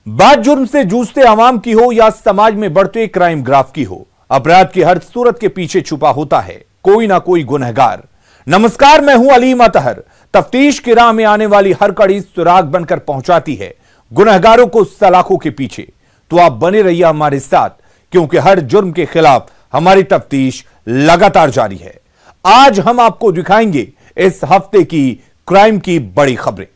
बात जुर्म से जूझते आवाम की हो या समाज में बढ़ते क्राइम ग्राफ की हो, अपराध की हर सूरत के पीछे छुपा होता है कोई ना कोई गुनहगार। नमस्कार, मैं हूं अलीम अतहर। तफ्तीश की राह में आने वाली हर कड़ी सुराग बनकर पहुंचाती है गुनहगारों को सलाखों के पीछे। तो आप बने रहिए हमारे साथ, क्योंकि हर जुर्म के खिलाफ हमारी तफ्तीश लगातार जारी है। आज हम आपको दिखाएंगे इस हफ्ते की क्राइम की बड़ी खबरें।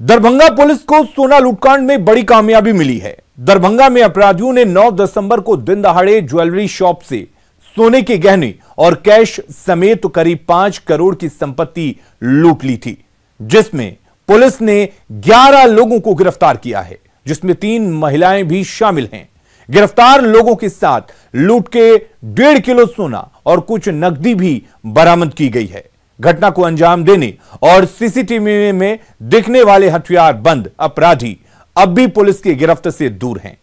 दरभंगा पुलिस को सोना लूटकांड में बड़ी कामयाबी मिली है। दरभंगा में अपराधियों ने 9 दिसंबर को दिन दहाड़े ज्वेलरी शॉप से सोने के गहने और कैश समेत करीब 5 करोड़ की संपत्ति लूट ली थी, जिसमें पुलिस ने 11 लोगों को गिरफ्तार किया है, जिसमें 3 महिलाएं भी शामिल हैं। गिरफ्तार लोगों के साथ लूट के 1.5 किलो सोना और कुछ नकदी भी बरामद की गई है। घटना को अंजाम देने और सीसीटीवी में दिखने वाले हथियार बंद अपराधी अब भी पुलिस की गिरफ्त से दूर हैं।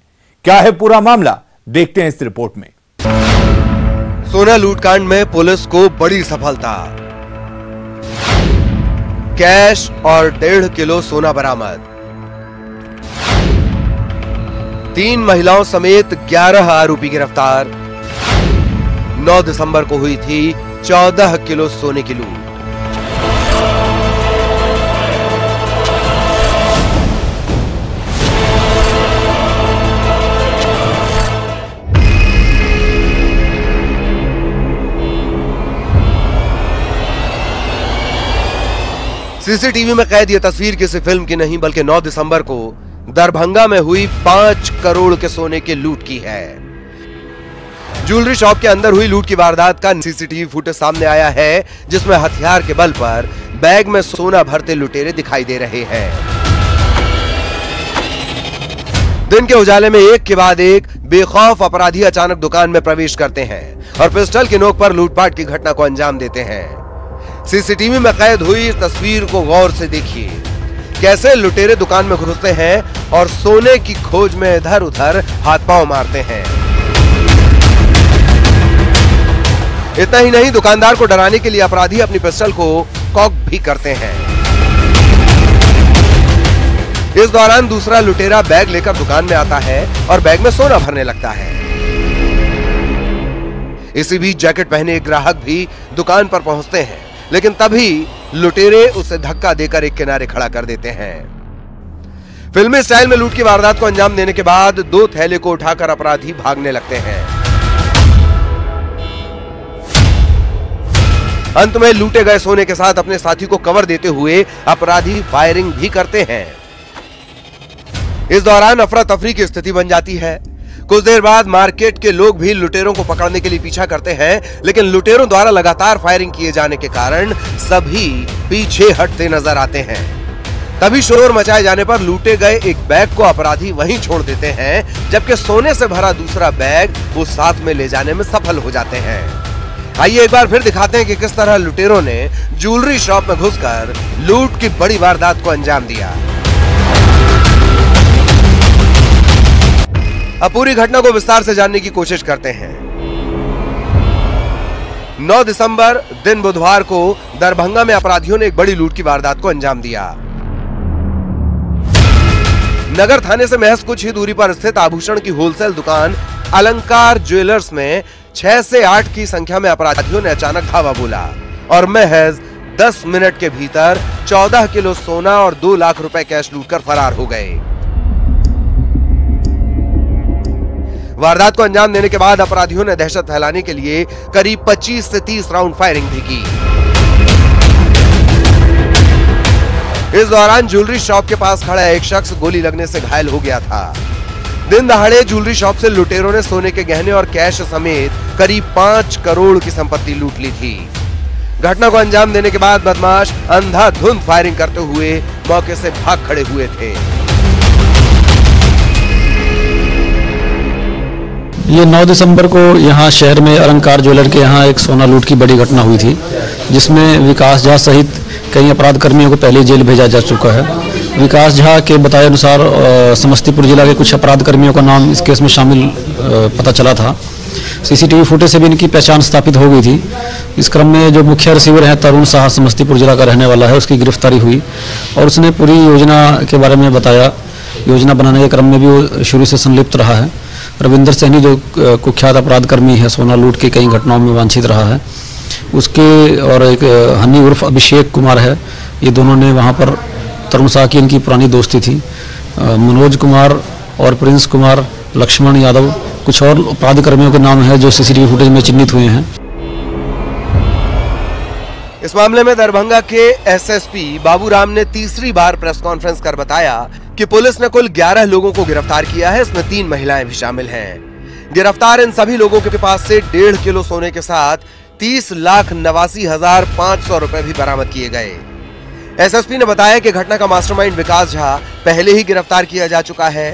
क्या है पूरा मामला, देखते हैं इस रिपोर्ट में। सोना लूटकांड में पुलिस को बड़ी सफलता, कैश और 1.5 किलो सोना बरामद। 3 महिलाओं समेत 11 आरोपी गिरफ्तार। 9 दिसंबर को हुई थी 14 किलो सोने की लूट। सीसीटीवी में कैद यह तस्वीर किसी फिल्म की नहीं, बल्कि 9 दिसंबर को दरभंगा में हुई 5 करोड़ के सोने के लूट की है। ज्वेलरी शॉप के अंदर हुई लूट की वारदात का सीसीटीवी फुटेज सामने आया है, जिसमें हथियार के बल पर बैग में सोना भरते लुटेरे दिखाई दे रहे हैं। दिन के उजाले में एक के बाद एक बेखौफ अपराधी अचानक दुकान में प्रवेश करते हैं और पिस्टल की नोक पर लूटपाट की घटना को अंजाम देते हैं। सीसीटीवी में कैद हुई इस तस्वीर को गौर से देखिए, कैसे लुटेरे दुकान में घुसते हैं और सोने की खोज में इधर उधर हाथ पांव मारते हैं। इतना ही नहीं, दुकानदार को डराने के लिए अपराधी अपनी पिस्टल को कॉक भी करते हैं। इस दौरान दूसरा लुटेरा बैग लेकर दुकान में आता है और बैग में सोना भरने लगता है। इसी बीच जैकेट पहने एक ग्राहक भी दुकान पर पहुंचते हैं, लेकिन तभी लुटेरे उसे धक्का देकर एक किनारे खड़ा कर देते हैं। फिल्मी स्टाइल में लूट की वारदात को अंजाम देने के बाद 2 थैले को उठाकर अपराधी भागने लगते हैं। अंत में लूटे गए सोने के साथ अपने साथी को कवर देते हुए अपराधी फायरिंग भी करते हैं। इस दौरान अफरा तफरी की स्थिति बन जाती है। कुछ देर बाद मार्केट के लोग भी लुटेरों को पकड़ने के लिए पीछा करते हैं, लेकिन लुटेरों द्वारा लगातार फायरिंग किए जाने के कारण सभी पीछे हटते नजर आते हैं। तभी शोर मचाए जाने पर लूटे गए एक बैग को अपराधी वहीं छोड़ देते हैं, जबकि सोने से भरा दूसरा बैग वो साथ में ले जाने में सफल हो जाते हैं। आइए एक बार फिर दिखाते हैं कि किस तरह लुटेरों ने ज्वेलरी शॉप में घुसकर लूट की बड़ी वारदात को अंजाम दिया। अब पूरी घटना को विस्तार से जानने की कोशिश करते हैं। 9 दिसंबर दिन बुधवार को दरभंगा में अपराधियों ने एक बड़ी लूट की वारदात को अंजाम दिया। नगर थाने से महज कुछ ही दूरी पर स्थित आभूषण की होलसेल दुकान अलंकार ज्वेलर्स में 6 से 8 की संख्या में अपराधियों ने अचानक धावा बोला और महज 10 मिनट के भीतर 14 किलो सोना और 2 लाख रुपए कैश लूटकर फरार हो गए। वारदात को अंजाम देने के बाद अपराधियों ने दहशत फैलाने के लिए करीब 25 से 30 राउंड फायरिंग भी की। इस दौरान ज्वेलरी शॉप के पास खड़ा एक शख्स गोली लगने से घायल हो गया था। दिन दहाड़े ज्वेलरी शॉप से लुटेरों ने सोने के गहने और कैश समेत करीब 5 करोड़ की संपत्ति लूट ली थी। घटना को अंजाम देने के बाद बदमाश अंधाधुंध फायरिंग करते हुए मौके से भाग खड़े हुए थे। ये 9 दिसंबर को यहाँ शहर में अलंकार ज्वेलर के यहाँ एक सोना लूट की बड़ी घटना हुई थी, जिसमें विकास झा सहित कई अपराध कर्मियों को पहले जेल भेजा जा चुका है। विकास झा के बताए अनुसार समस्तीपुर जिला के कुछ अपराध कर्मियों का नाम इस केस में शामिल पता चला था। सीसीटीवी फुटेज से भी इनकी पहचान स्थापित हो गई थी। इस क्रम में जो मुख्य रिसीवर है तरुण साहा समस्तीपुर जिला का रहने वाला है, उसकी गिरफ्तारी हुई और उसने पूरी योजना के बारे में बताया। योजना बनाने के क्रम में भी वो शुरू से संलिप्त रहा है। रविंदर सैनी जो कुख्यात अपराध कर्मी है, सोना लूट की कई घटनाओं में वांछित रहा है, उसके और एक हनी उर्फ अभिषेक कुमार है, ये दोनों ने वहाँ पर तरुण साहा की इनकी पुरानी दोस्ती थी। मनोज कुमार और प्रिंस कुमार, लक्ष्मण यादव, कुछ और अपराध कर्मियों के नाम है जो सीसीटीवी फुटेज में चिन्हित हुए हैं। इस मामले में दरभंगा के एसएसपी बाबूराम ने तीसरी बार प्रेस कॉन्फ्रेंस कर बताया कि पुलिस ने कुल 11 लोगों को गिरफ्तार किया है, इसमें 3 महिलाएं भी शामिल हैं। गिरफ्तार इन सभी लोगों के पास से 1.5 किलो सोने के साथ 30,89,500 रुपए भी बरामद किए गए। एसएसपी ने बताया कि घटना का मास्टरमाइंड विकास झा पहले ही गिरफ्तार किया जा चुका है।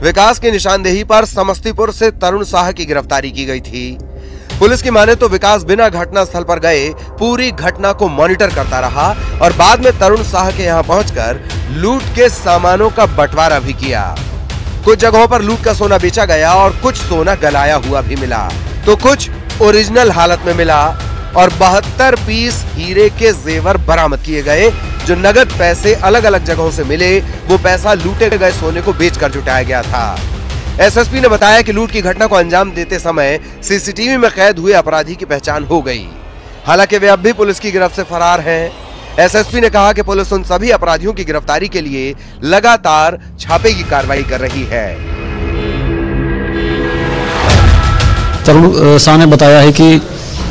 विकास की निशानदेही पर समस्तीपुर से तरुण साहा की गिरफ्तारी की गई थी। पुलिस की माने तो विकास बिना घटनास्थल पर गए पूरी घटना को मॉनिटर करता रहा और बाद में तरुण साहा के यहां पहुंचकर लूट के सामानों का बंटवारा भी किया। कुछ जगहों पर लूट का सोना बेचा गया और कुछ सोना गलाया हुआ भी मिला, तो कुछ ओरिजिनल हालत में मिला और 72 पीस हीरे के जेवर बरामद किए गए। जो नगद पैसे अलग अलग जगहों से मिले, वो पैसा लूटे गए सोने को बेचकर जुटाया गया था। एसएसपी ने बताया कि लूट की घटना को अंजाम देते समय सीसीटीवी में कैद हुए अपराधी की पहचान हो गई। हालांकि वे अब भी पुलिस की गिरफ्त से फरार हैं। एसएसपी ने कहा कि पुलिस उन सभी अपराधियों की गिरफ्तारी के लिए लगातार छापे की कार्रवाई कर रही है। तरुण साहा ने बताया है कि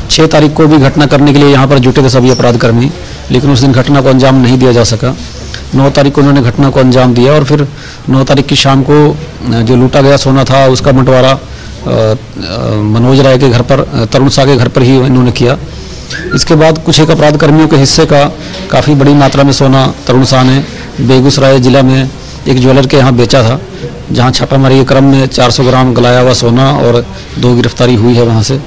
6 तारीख को भी घटना करने के लिए यहाँ पर जुटे थे सभी अपराध कर्मी, लेकिन उस दिन घटना को अंजाम नहीं दिया जा सका। 9 तारीख को उन्होंने घटना को अंजाम दिया और फिर 9 तारीख की शाम को जो लूटा गया सोना था उसका बंटवारा मनोज राय के घर पर, तरुण साहा के घर पर ही इन्होंने किया। इसके बाद कुछ एक अपराध कर्मियों के हिस्से का काफ़ी बड़ी मात्रा में सोना तरुण साहा ने बेगूसराय जिला में एक ज्वेलर के यहाँ बेचा था, जहाँ छापामारी के क्रम में 400 ग्राम गलाया हुआ सोना और 2 गिरफ्तारी हुई है वहाँ से।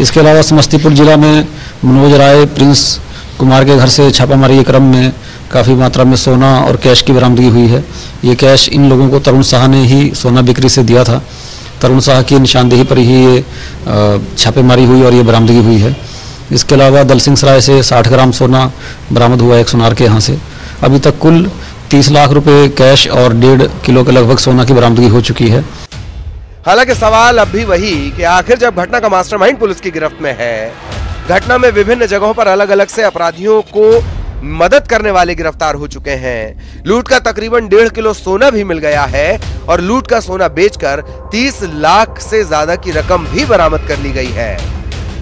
इसके अलावा समस्तीपुर जिला में मनोज राय, प्रिंस कुमार के घर से छापामारी के क्रम में काफ़ी मात्रा में सोना और कैश की बरामदगी हुई है। ये कैश इन लोगों को तरुण साहा ने ही सोना बिक्री से दिया था। तरुण साहा की निशानदेही पर ही ये छापेमारी हुई और ये बरामदगी हुई है। इसके अलावा दलसिंह सराय से 60 ग्राम सोना बरामद हुआ एक सुनार के यहाँ से। अभी तक कुल 30 लाख रुपए कैश और 1.5 किलो के लगभग सोना की बरामदगी हो चुकी है। हालांकि सवाल अब भी वही कि आखिर जब घटना का मास्टरमाइंड पुलिस की गिरफ्त में है, घटना में विभिन्न जगहों पर अलग अलग से अपराधियों को मदद करने वाले गिरफ्तार हो चुके हैं। लूट का तकरीबन 1.5 किलो सोना भी मिल गया है और लूट का सोना बेचकर 30 लाख से ज्यादा की रकम भी बरामद कर ली गई है।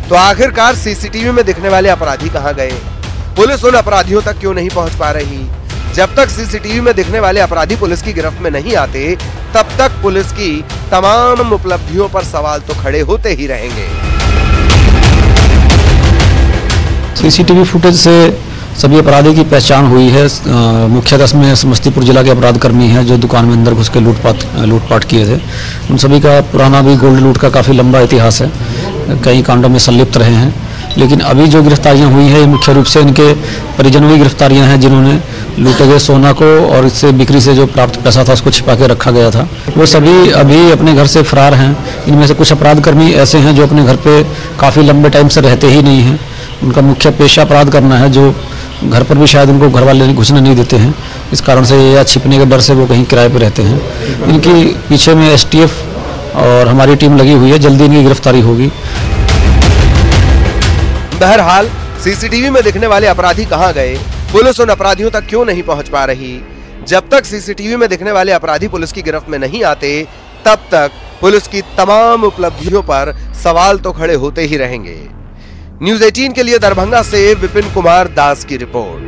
तो आखिरकार सीसीटीवी में दिखने वाले अपराधी कहां गए? पुलिस उन अपराधियों तक क्यों नहीं पहुंच पा रही? जब तक सीसीटीवी में दिखने वाले अपराधी पुलिस की गिरफ्त में नहीं आते, तब तक पुलिस की तमाम उपलब्धियों पर सवाल तो खड़े होते ही रहेंगे। सीसीटीवी फुटेज से सभी अपराधी की पहचान हुई है। मुख्यतः में समस्तीपुर जिला के अपराध कर्मी हैं जो दुकान में अंदर घुस के लूटपाट किए थे। उन सभी का पुराना भी गोल्ड लूट का काफ़ी लंबा इतिहास है, कई कांडों में संलिप्त रहे हैं। लेकिन अभी जो गिरफ्तारियां हुई हैं, मुख्य रूप से इनके परिजनों की गिरफ्तारियां हैं जिन्होंने लूटे गए सोना को और इससे बिक्री से जो प्राप्त पैसा था उसको छिपा के रखा गया था। वो सभी अभी अपने घर से फरार हैं। इनमें से कुछ अपराध कर्मी ऐसे हैं जो अपने घर पे काफ़ी लंबे टाइम से रहते ही नहीं हैं। उनका मुख्य पेशा अपराध करना है, जो घर पर भी शायद उनको घर वाले घुसने नहीं देते हैं। इस कारण से या छिपने के डर से वो कहीं किराए पर रहते हैं। इनकी पीछे में एसटीएफ और हमारी टीम लगी हुई है, जल्दी इनकी गिरफ्तारी होगी। बहरहाल सीसीटीवी में दिखने वाले अपराधी कहां गए? पुलिस उन अपराधियों तक क्यों नहीं पहुंच पा रही? जब तक सीसीटीवी में दिखने वाले अपराधी पुलिस की गिरफ्त में नहीं आते, तब तक पुलिस की तमाम उपलब्धियों पर सवाल तो खड़े होते ही रहेंगे। न्यूज़ 18 के लिए दरभंगा से विपिन कुमार दास की रिपोर्ट।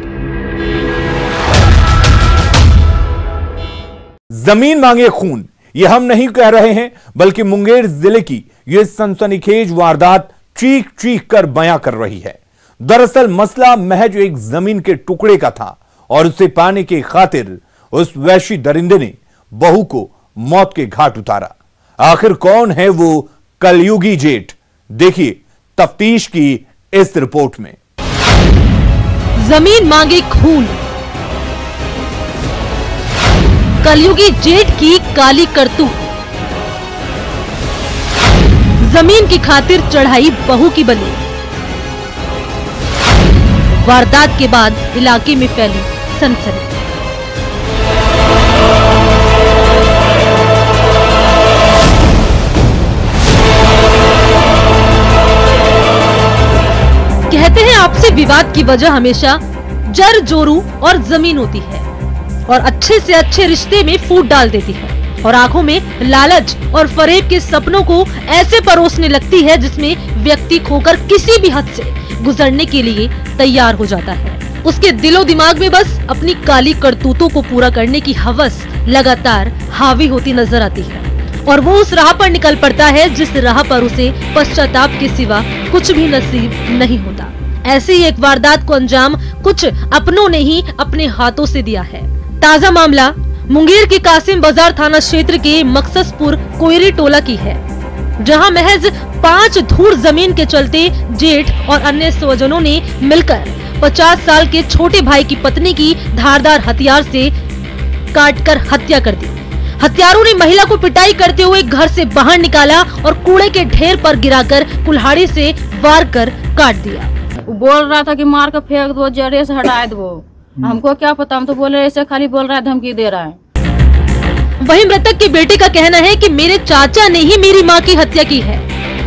जमीन मांगे खून, ये हम नहीं कह रहे हैं, बल्कि मुंगेर जिले की ये सनसनीखेज वारदात चीख चीख कर बयां कर रही है। दरअसल मसला महज एक जमीन के टुकड़े का था और उसे पाने की खातिर उस वैशी दरिंदे ने बहू को मौत के घाट उतारा। आखिर कौन है वो कलयुगी जेठ? देखिए तफ्तीश की इस रिपोर्ट में। जमीन मांगे खून, कलयुगी जेठ की काली करतूत। जमीन की खातिर चढ़ाई बहू की बलि। वारदात के बाद इलाके में फैली सनसनी। कहते हैं आपसी विवाद की वजह हमेशा जर जोरू और जमीन होती है और अच्छे से अच्छे रिश्ते में फूट डाल देती है और आंखों में लालच और फरेब के सपनों को ऐसे परोसने लगती है जिसमें व्यक्ति खोकर किसी भी हद से गुजरने के लिए तैयार हो जाता है। उसके दिलो दिमाग में बस अपनी काली करतूतों को पूरा करने की हवस लगातार हावी होती नजर आती है और वो उस राह पर निकल पड़ता है जिस राह पर उसे पश्चाताप के सिवा कुछ भी नसीब नहीं होता। ऐसी ही एक वारदात को अंजाम कुछ अपनों ने ही अपने हाथों से दिया है। ताजा मामला मुंगेर के कासिम बाजार थाना क्षेत्र के मकससपुर कोयरी टोला की है, जहां महज 5 धूर जमीन के चलते जेठ और अन्य स्वजनों ने मिलकर 50 साल के छोटे भाई की पत्नी की धारदार हथियार से काटकर हत्या कर दी। हत्यारों ने महिला को पिटाई करते हुए घर से बाहर निकाला और कूड़े के ढेर पर गिराकर कुल्हाड़ी से वार कर काट दिया। बोल रहा था कि मार कर फेंक दो, जड़े से हटा दो। हमको क्या पता, हम तो बोले ऐसे खाली बोल रहा है, धमकी दे रहा है। वहीं मृतक के बेटे का कहना है कि मेरे चाचा ने ही मेरी मां की हत्या की है।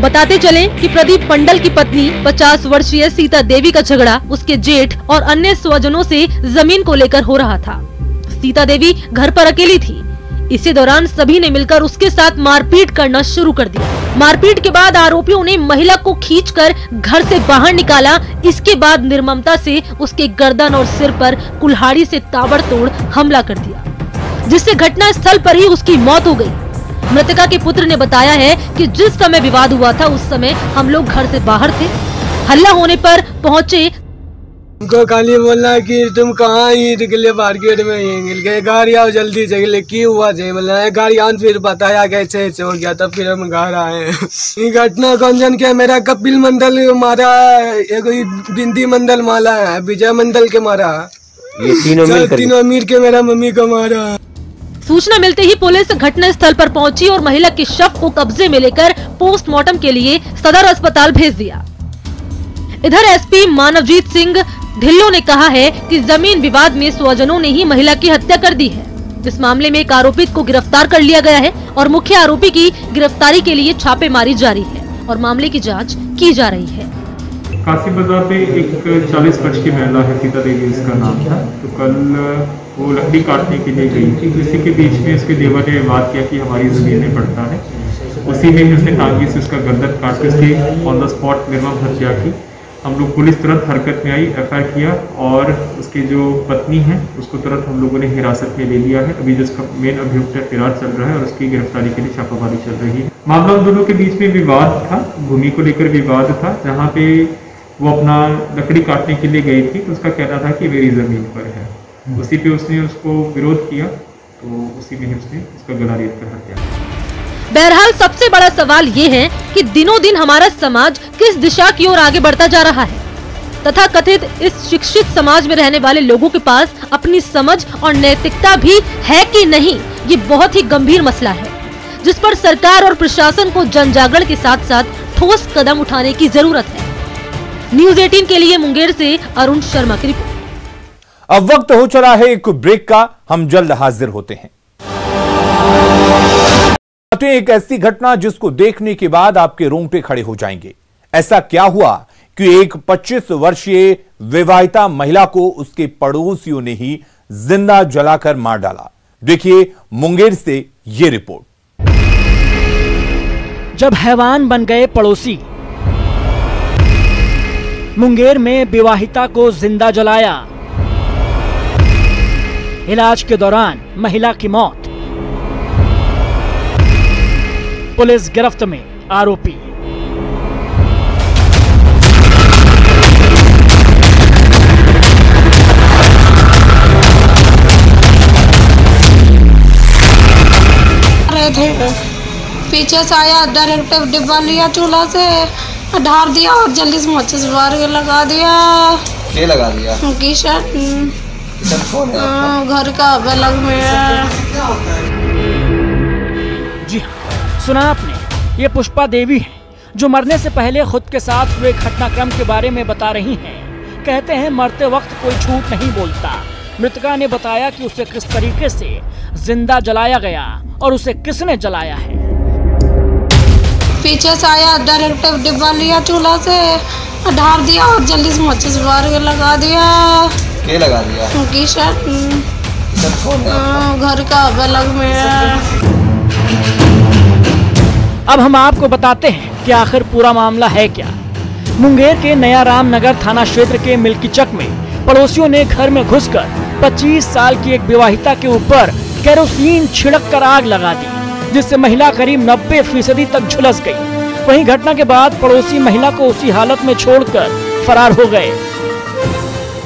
बताते चले कि प्रदीप मंडल की पत्नी 50 वर्षीय सीता देवी का झगड़ा उसके जेठ और अन्य स्वजनों से जमीन को लेकर हो रहा था। सीता देवी घर पर अकेली थी। इसी दौरान सभी ने मिलकर उसके साथ मारपीट करना शुरू कर दिया। मारपीट के बाद आरोपियों ने महिला को खींचकर घर से बाहर निकाला। इसके बाद निर्ममता से उसके गर्दन और सिर पर कुल्हाड़ी से ताबड़तोड़ हमला कर दिया, जिससे घटना स्थल पर ही उसकी मौत हो गई। मृतका के पुत्र ने बताया है कि जिस समय विवाद हुआ था उस समय हम लोग घर से बाहर थे। हल्ला होने पर पहुंचे उनको खाली बोलना कि तुम कहाँ ही निकले, मार्केट में ही निकल गए, गाड़ी आओ जल्दी से निकले। क्यों हुआ जे बोला गाड़ी आन, फिर बताया कैसे हो गया, तब फिर हम घर आए। ये घटना कौन जन के मेरा कपिल मंडल मारा, एक बिंदी मंडल मारा है, विजय मंडल के मारा, ये तीनों मिल के मेरा मम्मी को मारा। सूचना मिलते ही पुलिस घटना स्थल पर पहुंची और महिला के शव को कब्जे में लेकर पोस्टमार्टम के लिए सदर अस्पताल भेज दिया। इधर एसपी मानवजीत सिंह ढिल्लों ने कहा है कि जमीन विवाद में स्वजनों ने ही महिला की हत्या कर दी है। इस मामले में एक आरोपित को गिरफ्तार कर लिया गया है और मुख्य आरोपी की गिरफ्तारी के लिए छापेमारी जारी है और मामले की जांच की जा रही है। कासिम बाजार पे एक 40 वर्ष की महिला है, सीता देवी इसका नाम था। तो कल वो लकड़ी काटने के लिए गई थी। इसी के बीच में उसके देवर ने बात किया कि हमारी जमीन में पड़ता है। उसी में उसने टांगी से उसका गर्दन काट के उसकी ऑन द स्पॉट निर्मम हत्या की। हम लोग पुलिस तुरंत हरकत में आई, एफआईआर किया और उसकी जो पत्नी है उसको तुरंत हम लोगों ने हिरासत में ले लिया है। अभी जिसका मेन अभियुक्त फरार चल रहा है और उसकी गिरफ्तारी के लिए छापामारी चल रही है। मामला उन दोनों के बीच में विवाद था, भूमि को लेकर विवाद था, जहाँ पे वो अपना लकड़ी काटने के लिए गई थी। तो उसका कहना था कि मेरी जमीन पर है। उसी पे उसने उसको विरोध किया, तो उसी में उसने उसका गला रेत कर हत्या। बहरहाल सबसे बड़ा सवाल ये है कि दिनों दिन हमारा समाज किस दिशा की ओर आगे बढ़ता जा रहा है तथा कथित इस शिक्षित समाज में रहने वाले लोगों के पास अपनी समझ और नैतिकता भी है कि नहीं, ये बहुत ही गंभीर मसला है जिस पर सरकार और प्रशासन को जन जागरण के साथ साथ ठोस कदम उठाने की जरूरत है। न्यूज़ 18 के लिए मुंगेर से अरुण शर्मा की रिपोर्ट। अब वक्त हो चला है एक ब्रेक का, हम जल्द हाजिर होते हैं। एक ऐसी घटना जिसको देखने के बाद आपके रोंगटे खड़े हो जाएंगे। ऐसा क्या हुआ कि एक 25 वर्षीय विवाहिता महिला को उसके पड़ोसियों ने ही जिंदा जलाकर मार डाला। देखिए मुंगेर से यह रिपोर्ट। जब हैवान बन गए पड़ोसी, मुंगेर में विवाहिता को जिंदा जलाया, इलाज के दौरान महिला की मौत, पुलिस गिरफ्त में आरोपी। रहे थे, पीछे से आया, डायरेक्ट डिब्बा लिया चूल्हा से, ढार दिया और जल्दी से माचिस बार के लगा दिया। क्या लगा दिया? किशन घर का बलग में। जी हाँ, सुना आपने, ये पुष्पा देवी है जो मरने से पहले खुद के साथ हुए घटनाक्रम के बारे में बता रही हैं। कहते हैं मरते वक्त कोई झूठ नहीं बोलता। मृतका ने बताया कि उसे किस तरीके से जिंदा जलाया गया और उसे किसने जलाया है। पीछे से आया, डायरेक्ट डिब्बा लिया चूल्हा से, ढार दिया और जल्दी से माचिस बार के लगा दिया। क्या लगा दिया? घर का बगल में। अब हम आपको बताते हैं कि आखिर पूरा मामला है क्या। मुंगेर के नया रामनगर थाना क्षेत्र के मिल्कीचक में पड़ोसियों ने घर में घुसकर 25 साल की एक विवाहिता के ऊपर केरोसिन छिड़क कर आग लगा दी, जिससे महिला करीब 90% तक झुलस गई। वहीं घटना के बाद पड़ोसी महिला को उसी हालत में छोड़कर फरार हो गए,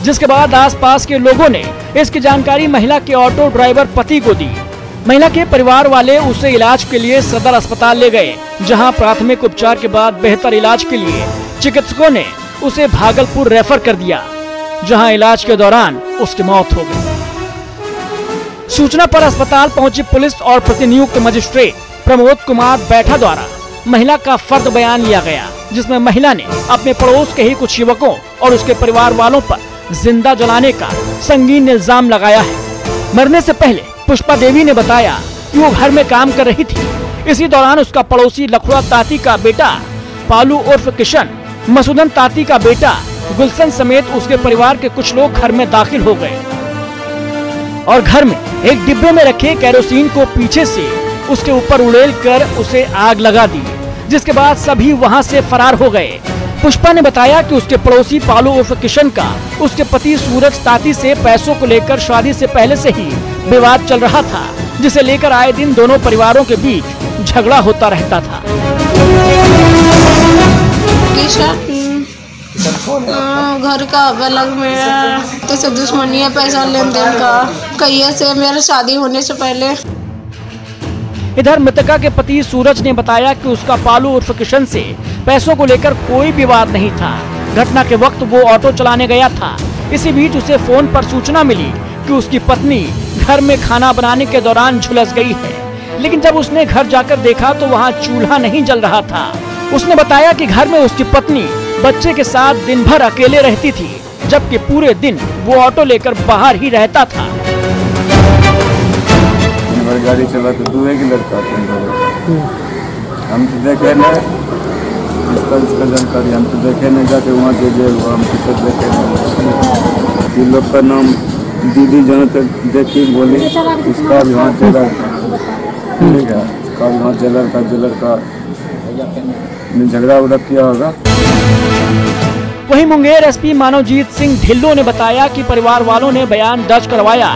जिसके बाद आसपास के लोगों ने इसकी जानकारी महिला के ऑटो ड्राइवर पति को दी। महिला के परिवार वाले उसे इलाज के लिए सदर अस्पताल ले गए, जहां प्राथमिक उपचार के बाद बेहतर इलाज के लिए चिकित्सकों ने उसे भागलपुर रेफर कर दिया, जहां इलाज के दौरान उसकी मौत हो गई। सूचना पर अस्पताल पहुंची पुलिस और प्रतिनियुक्त मजिस्ट्रेट प्रमोद कुमार बैठा द्वारा महिला का फर्द बयान लिया गया, जिसमें महिला ने अपने पड़ोस के ही कुछ युवकों और उसके परिवार वालों पर जिंदा जलाने का संगीन इल्जाम लगाया है। मरने से पहले पुष्पा देवी ने बताया कि वो घर में काम कर रही थी। इसी दौरान उसका पड़ोसी लखुआ ताती का बेटा पालू उर्फ किशन, मसूदन ताती का बेटा गुलशन समेत उसके परिवार के कुछ लोग घर में दाखिल हो गए और घर में एक डिब्बे में रखे केरोसिन को पीछे से उसके ऊपर उड़ेल कर उसे आग लगा दी, जिसके बाद सभी वहां से फरार हो गए। पुष्पा ने बताया कि उसके पड़ोसी पालू उर्फ किशन का उसके पति सूरज ताती से पैसों को लेकर शादी से पहले से ही विवाद चल रहा था, जिसे लेकर आए दिन दोनों परिवारों के बीच झगड़ा होता रहता था। घर का अलग में जैसे दुश्मनी है, पैसा लेन देन का कहिए से मेरी शादी होने से पहले। इधर मृतका के पति सूरज ने बताया कि उसका पालू उर्फ किशन से पैसों को लेकर कोई विवाद नहीं था। घटना के वक्त वो ऑटो चलाने गया था। इसी बीच उसे फोन पर सूचना मिली कि उसकी पत्नी घर में खाना बनाने के दौरान झुलस गई है, लेकिन जब उसने घर जाकर देखा तो वहाँ चूल्हा नहीं जल रहा था। उसने बताया कि घर में उसकी पत्नी बच्चे के साथ दिन भर अकेले रहती थी, जबकि पूरे दिन वो ऑटो लेकर बाहर ही रहता था। गाड़ी चला तो तू एक लड़का हम तो देखे न इसका जानकारी, हम तो देखे न जाके वहाँ हम किसे देखे ये लोग का नाम दीदी जहाँ तक देखी बोली उसका भी वहाँ चला, ठीक है, उसका भी वहाँ जेलर का झगड़ा उड़ा किया होगा। वहीं मुंगेर एसपी मानवजीत सिंह ढिल्लो ने बताया कि परिवार वालों ने बयान दर्ज करवाया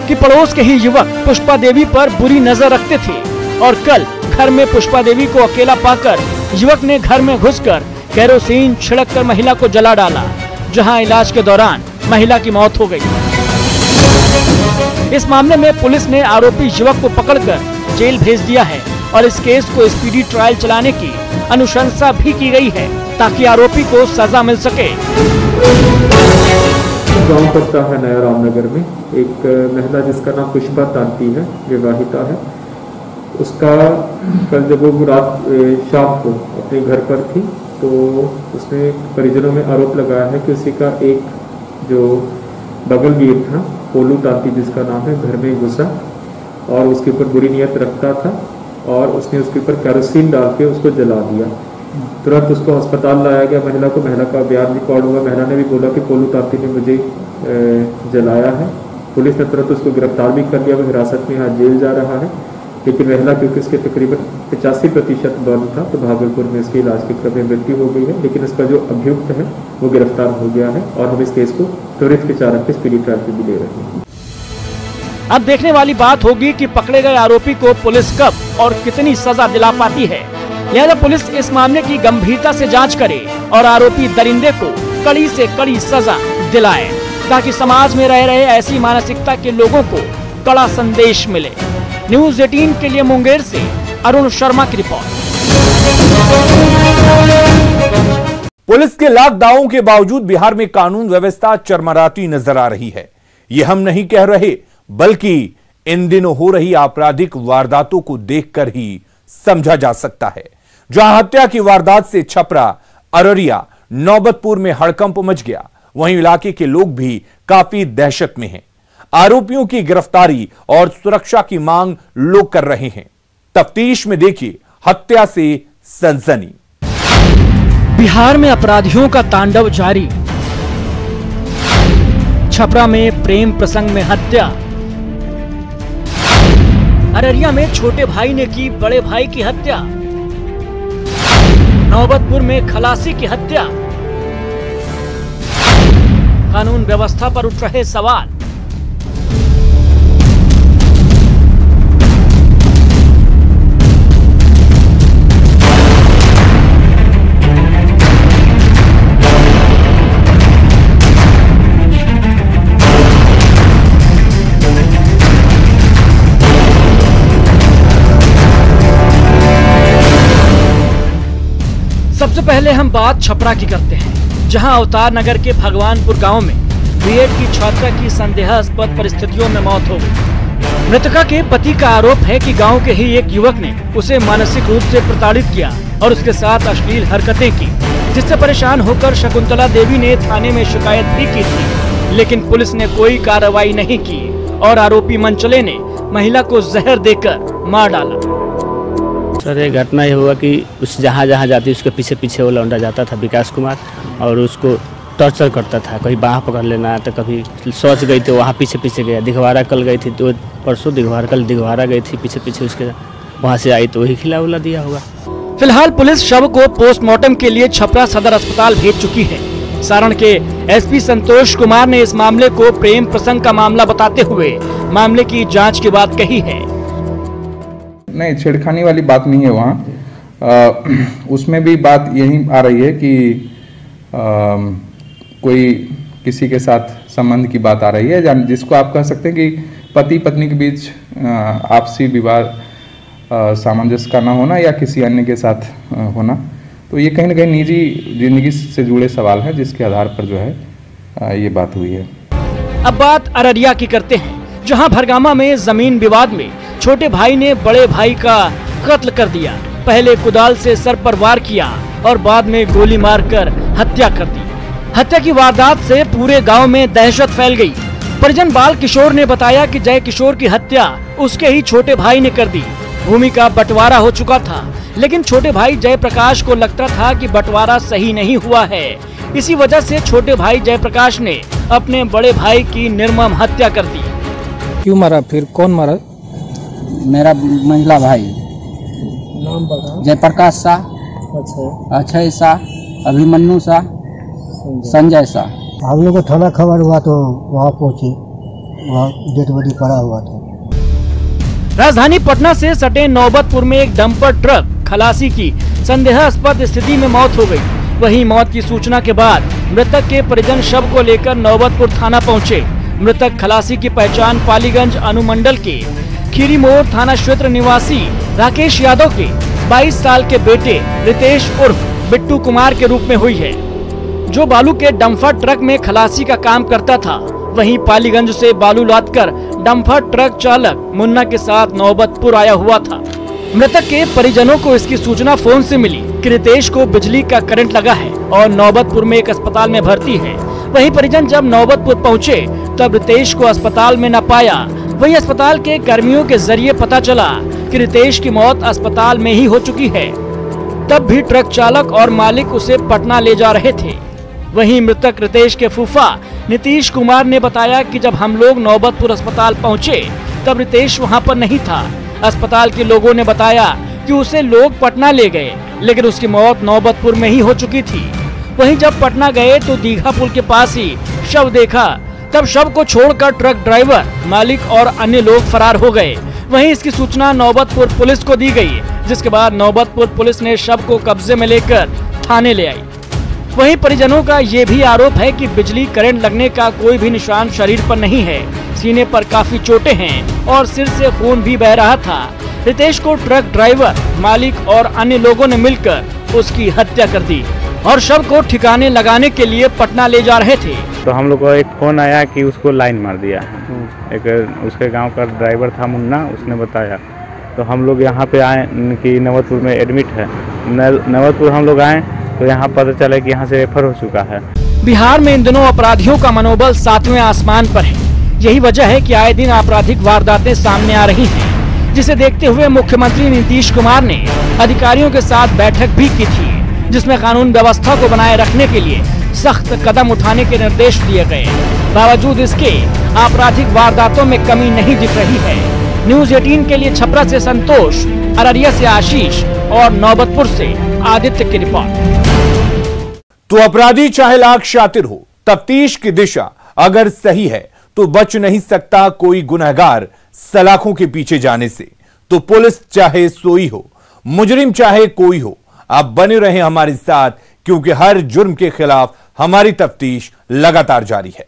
कि पड़ोस के ही युवक पुष्पा देवी पर बुरी नजर रखते थे और कल घर में पुष्पा देवी को अकेला पाकर युवक ने घर में घुसकर केरोसिन छिड़ककर महिला को जला डाला, जहां इलाज के दौरान महिला की मौत हो गई। इस मामले में पुलिस ने आरोपी युवक को पकड़कर जेल भेज दिया है और इस केस को स्पीडी ट्रायल चलाने की अनुशंसा भी की गई है ताकि आरोपी को सजा मिल सके। गांव पड़ता है नया रामनगर में, एक महिला जिसका नाम पुष्पा तांती है, विवाहिता है। उसका कल जब वो रात शाम को अपने घर पर थी तो उसने परिजनों में आरोप लगाया है कि उसी का एक जो बगल वीर था पोलू तांती जिसका नाम है, घर में घुसा और उसके ऊपर बुरी नियत रखता था और उसने उसके ऊपर केरोसिन डाल के उसको जला दिया। तुरंत उसको अस्पताल लाया गया महिला को, महिला का बयान रिकॉर्ड हुआ। महिला ने भी बोला कि पोलू तांती ने मुझे जलाया है। पुलिस ने तुरंत उसको गिरफ्तार भी कर लिया, वो हिरासत में यहाँ जेल जा रहा है। लेकिन महिला क्योंकि उसके तकरीबन 85% बर्न था तो भागलपुर में इसके इलाज के क्रम में मृत्यु हो गई है, लेकिन इसका जो अभियुक्त है वो गिरफ्तार हो गया है और हम इस केस को त्वरित विचार के स्पीडी ट्रायल पे भी ले रहे हैं। अब देखने वाली बात होगी कि पकड़े गए आरोपी को पुलिस कब और कितनी सजा दिला पाती है। लिहाजा पुलिस इस मामले की गंभीरता से जांच करे और आरोपी दरिंदे को कड़ी से कड़ी सजा दिलाए ताकि समाज में रह रहे ऐसी मानसिकता के लोगों को कड़ा संदेश मिले। न्यूज़ 18 के लिए मुंगेर से अरुण शर्मा की रिपोर्ट। पुलिस के लाख दावों के बावजूद बिहार में कानून व्यवस्था चरमराती नजर आ रही है। ये हम नहीं कह रहे, बल्कि इन दिनों हो रही आपराधिक वारदातों को देखकर ही समझा जा सकता है। जहां हत्या की वारदात से छपरा, अररिया, नौबतपुर में हड़कंप मच गया, वहीं इलाके के लोग भी काफी दहशत में हैं। आरोपियों की गिरफ्तारी और सुरक्षा की मांग लोग कर रहे हैं। तफ्तीश में देखिए हत्या से सनसनी। बिहार में अपराधियों का तांडव जारी। छपरा में प्रेम प्रसंग में हत्या। अररिया में छोटे भाई ने की बड़े भाई की हत्या। नौबतपुर में खलासी की हत्या। कानून व्यवस्था पर उठ रहे सवाल। सबसे पहले हम बात छपरा की करते हैं, जहां अवतार नगर के भगवानपुर गांव में बीएड की छात्रा की संदेहास्पद परिस्थितियों में मौत हो गई। मृतका के पति का आरोप है कि गांव के ही एक युवक ने उसे मानसिक रूप से प्रताड़ित किया और उसके साथ अश्लील हरकतें की, जिससे परेशान होकर शकुंतला देवी ने थाने में शिकायत भी की थी, लेकिन पुलिस ने कोई कार्रवाई नहीं की और आरोपी मंचले ने महिला को जहर देकर मार डाला। सर ये घटना ये हुआ कि उस जहाँ जाती उसके पीछे पीछे वो लौंडा जाता था विकास कुमार, और उसको टॉर्चर करता था। कभी बाह पकड़ लेना, तो कभी सोच गई तो वहाँ पीछे पीछे गया। दिघवारा कल गई थी, तो परसों दिघवारा गई थी, पीछे पीछे उसके वहाँ से आई तो वही खिला उला दिया होगा। फिलहाल पुलिस शव को पोस्टमार्टम के लिए छपरा सदर अस्पताल भेज चुकी है। सारण के एसपी संतोष कुमार ने इस मामले को प्रेम प्रसंग का मामला बताते हुए मामले की जाँच की बात कही है। नहीं, छेड़खानी वाली बात नहीं है वहाँ। उसमें भी बात यही आ रही है कि कोई किसी के साथ संबंध की बात आ रही है, जिसको आप कह सकते हैं कि पति पत्नी के बीच आपसी विवाद, सामंजस्य का ना होना या किसी अन्य के साथ होना। तो ये कहीं ना कहीं निजी जिंदगी से जुड़े सवाल हैं, जिसके आधार पर जो है ये बात हुई है। अब बात अररिया की करते हैं, जहां भरगामा में जमीन विवाद में छोटे भाई ने बड़े भाई का कत्ल कर दिया। पहले कुदाल से सर पर वार किया और बाद में गोली मारकर हत्या कर दी। हत्या की वारदात से पूरे गांव में दहशत फैल गई। परिजन बाल किशोर ने बताया कि जय किशोर की हत्या उसके ही छोटे भाई ने कर दी। भूमि का बंटवारा हो चुका था, लेकिन छोटे भाई जयप्रकाश को लगता था कि बंटवारा सही नहीं हुआ है। इसी वजह से छोटे भाई जयप्रकाश ने अपने बड़े भाई की निर्मम हत्या कर दी। क्यों मारा? फिर कौन मारा? मेरा महिला भाई। नाम बता। जयप्रकाश शाह, अक्षय शाह, अभिमन्यु शाह, संजय शाह। हम लोग को थाना खबर हुआ तो वहाँ पहुँचे, वहाँ डेड बॉडी पड़ा हुआ था। राजधानी पटना से सटे नौबतपुर में एक डंपर ट्रक खलासी की संदेहास्पद स्थिति में मौत हो गई। वहीं मौत की सूचना के बाद मृतक के परिजन शव को लेकर नौबतपुर थाना पहुंचे। मृतक खलासी की पहचान पालीगंज अनुमंडल के खीरी मोड़ थाना क्षेत्र निवासी राकेश यादव के 22 साल के बेटे रितेश उर्फ बिट्टू कुमार के रूप में हुई है, जो बालू के डंपर ट्रक में खलासी का काम करता था। वहीं पालीगंज से बालू लादकर डंपर ट्रक चालक मुन्ना के साथ नौबतपुर आया हुआ था। मृतक के परिजनों को इसकी सूचना फोन से मिली कि रितेश को बिजली का करंट लगा है और नौबतपुर में एक अस्पताल में भर्ती है। वहीं परिजन जब नौबतपुर पहुंचे तब रितेश को अस्पताल में न पाया। वहीं अस्पताल के कर्मियों के जरिए पता चला कि रितेश की मौत अस्पताल में ही हो चुकी है। तब भी ट्रक चालक और मालिक उसे पटना ले जा रहे थे। वहीं मृतक रितेश के फूफा नीतीश कुमार ने बताया कि जब हम लोग नौबतपुर अस्पताल पहुंचे तब रितेश वहां पर नहीं था। अस्पताल के लोगों ने बताया कि उसे लोग पटना ले गए, लेकिन उसकी मौत नौबतपुर में ही हो चुकी थी। वहीं जब पटना गए तो दीघा पुल के पास ही शव देखा। तब शव को छोड़कर ट्रक ड्राइवर, मालिक और अन्य लोग फरार हो गए। वहीं इसकी सूचना नौबतपुर पुलिस को दी गई, जिसके बाद नौबतपुर पुलिस ने शव को कब्जे में लेकर थाने ले आई। वहीं परिजनों का ये भी आरोप है कि बिजली करंट लगने का कोई भी निशान शरीर पर नहीं है। सीने पर काफी चोटें हैं और सिर से खून भी बह रहा था। रितेश को ट्रक ड्राइवर, मालिक और अन्य लोगों ने मिलकर उसकी हत्या कर दी और शव को ठिकाने लगाने के लिए पटना ले जा रहे थे। तो हम लोग को एक फोन आया कि उसको लाइन मार दिया। एक उसके गांव का ड्राइवर था मुन्ना, उसने बताया तो हम लोग यहाँ पे आए कि नवतपुर में एडमिट है। नवतपुर हम लोग आए तो यहाँ पता चला कि यहाँ से रेफर हो चुका है। बिहार में इन दिनों अपराधियों का मनोबल 7वें आसमान पर है। यही वजह है कि आए दिन आपराधिक वारदातें सामने आ रही हैं, जिसे देखते हुए मुख्यमंत्री नीतीश कुमार ने अधिकारियों के साथ बैठक भी की थी, जिसमें कानून व्यवस्था को बनाए रखने के लिए सख्त कदम उठाने के निर्देश दिए गए। बावजूद इसके आपराधिक वारदातों में कमी नहीं दिख रही है। न्यूज 18 के लिए छपरा से संतोष, अररिया से आशीष और नौबतपुर से आदित्य की रिपोर्ट। तो अपराधी चाहे लाख शातिर हो, तफ्तीश की दिशा अगर सही है तो बच नहीं सकता कोई गुनहगार सलाखों के पीछे जाने से। तो पुलिस चाहे सोई हो, मुजरिम चाहे कोई हो, आप बने रहें हमारे साथ, क्योंकि हर जुर्म के खिलाफ हमारी तफ्तीश लगातार जारी है।